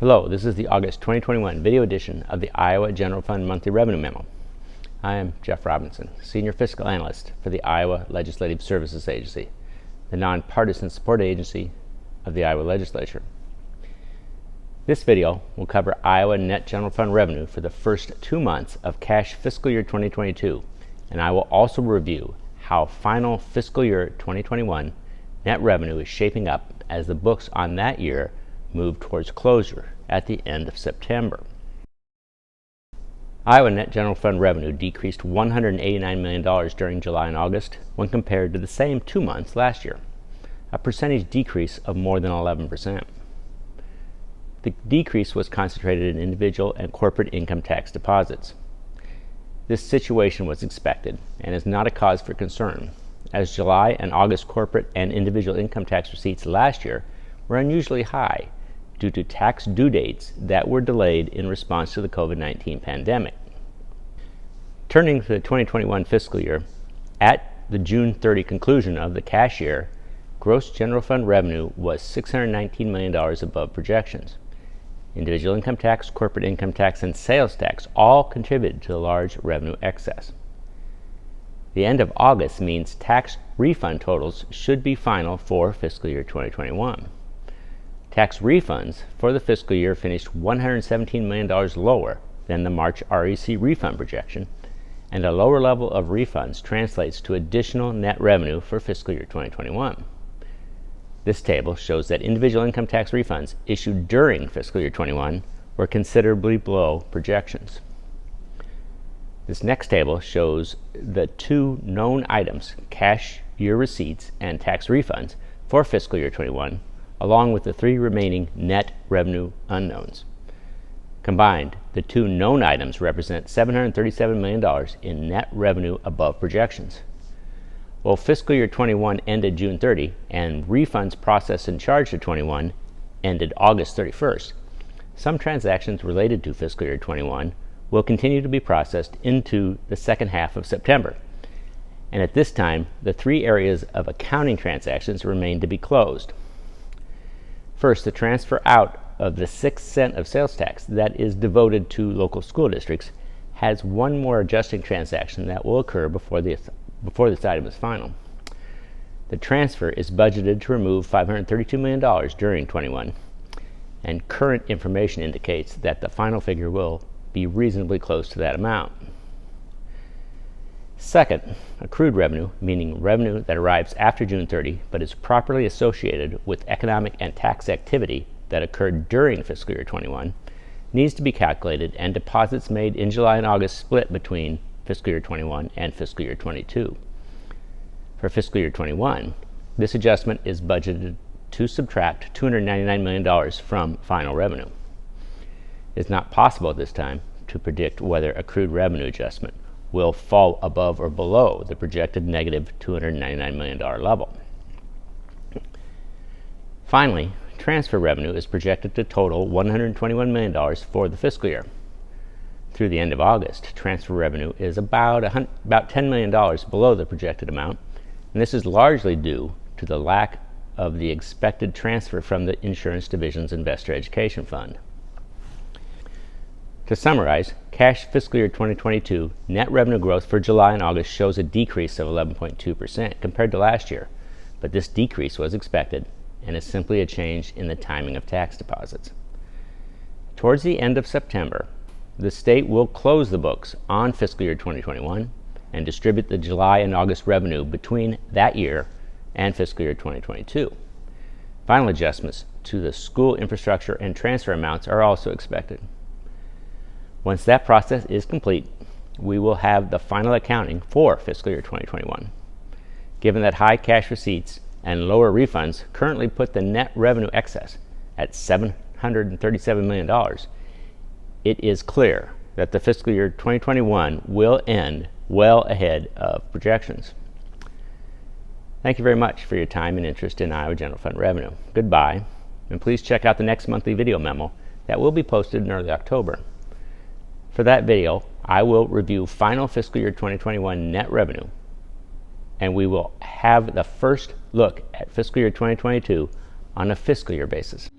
Hello, this is the August 2021 video edition of the Iowa General Fund Monthly Revenue Memo. I am Jeff Robinson, Senior Fiscal Analyst for the Iowa Legislative Services Agency, the nonpartisan support agency of the Iowa Legislature. This video will cover Iowa net general fund revenue for the first 2 months of cash fiscal year 2022, and I will also review how final fiscal year 2021 net revenue is shaping up as the books on that year move towards closure at the end of September. Iowa net general fund revenue decreased $189 million during July and August when compared to the same 2 months last year, a percentage decrease of more than 11%. The decrease was concentrated in individual and corporate income tax deposits. This situation was expected and is not a cause for concern, as July and August corporate and individual income tax receipts last year were unusually high due to tax due dates that were delayed in response to the COVID-19 pandemic. Turning to the 2021 fiscal year, at the June 30 conclusion of the cash year, gross general fund revenue was $619 million above projections. Individual income tax, corporate income tax, and sales tax all contributed to the large revenue excess. The end of August means tax refund totals should be final for fiscal year 2021. Tax refunds for the fiscal year finished $117 million lower than the March REC refund projection, and a lower level of refunds translates to additional net revenue for fiscal year 2021. This table shows that individual income tax refunds issued during fiscal year 21 were considerably below projections. This next table shows the two known items, cash year receipts and tax refunds, for fiscal year 21, along with the three remaining net revenue unknowns. Combined, the two known items represent $737 million in net revenue above projections. While fiscal year 21 ended June 30 and refunds processed and charged to 21 ended August 31st, some transactions related to fiscal year 21 will continue to be processed into the second half of September. And at this time, the three areas of accounting transactions remain to be closed. First, the transfer out of the 6 cents of sales tax that is devoted to local school districts has one more adjusting transaction that will occur before this item is final. The transfer is budgeted to remove $532 million during 21, and current information indicates that the final figure will be reasonably close to that amount. Second, accrued revenue, meaning revenue that arrives after June 30 but is properly associated with economic and tax activity that occurred during fiscal year 21, needs to be calculated and deposits made in July and August split between fiscal year 21 and fiscal year 22. For fiscal year 21, this adjustment is budgeted to subtract $299 million from final revenue. It is not possible at this time to predict whether accrued revenue adjustment will fall above or below the projected negative $299 million level. Finally, transfer revenue is projected to total $121 million for the fiscal year. Through the end of August, transfer revenue is about $10 million below the projected amount, and this is largely due to the lack of the expected transfer from the Insurance Division's Investor Education Fund. To summarize, cash fiscal year 2022 net revenue growth for July and August shows a decrease of 11.2% compared to last year, but this decrease was expected and is simply a change in the timing of tax deposits. Towards the end of September, the state will close the books on fiscal year 2021 and distribute the July and August revenue between that year and fiscal year 2022. Final adjustments to the school infrastructure and transfer amounts are also expected. Once that process is complete, we will have the final accounting for fiscal year 2021. Given that high cash receipts and lower refunds currently put the net revenue excess at $737 million, it is clear that the fiscal year 2021 will end well ahead of projections. Thank you very much for your time and interest in Iowa General Fund revenue. Goodbye, and please check out the next monthly video memo that will be posted in early October. For that video, I will review final fiscal year 2021 net revenue, and we will have the first look at fiscal year 2022 on a fiscal year basis.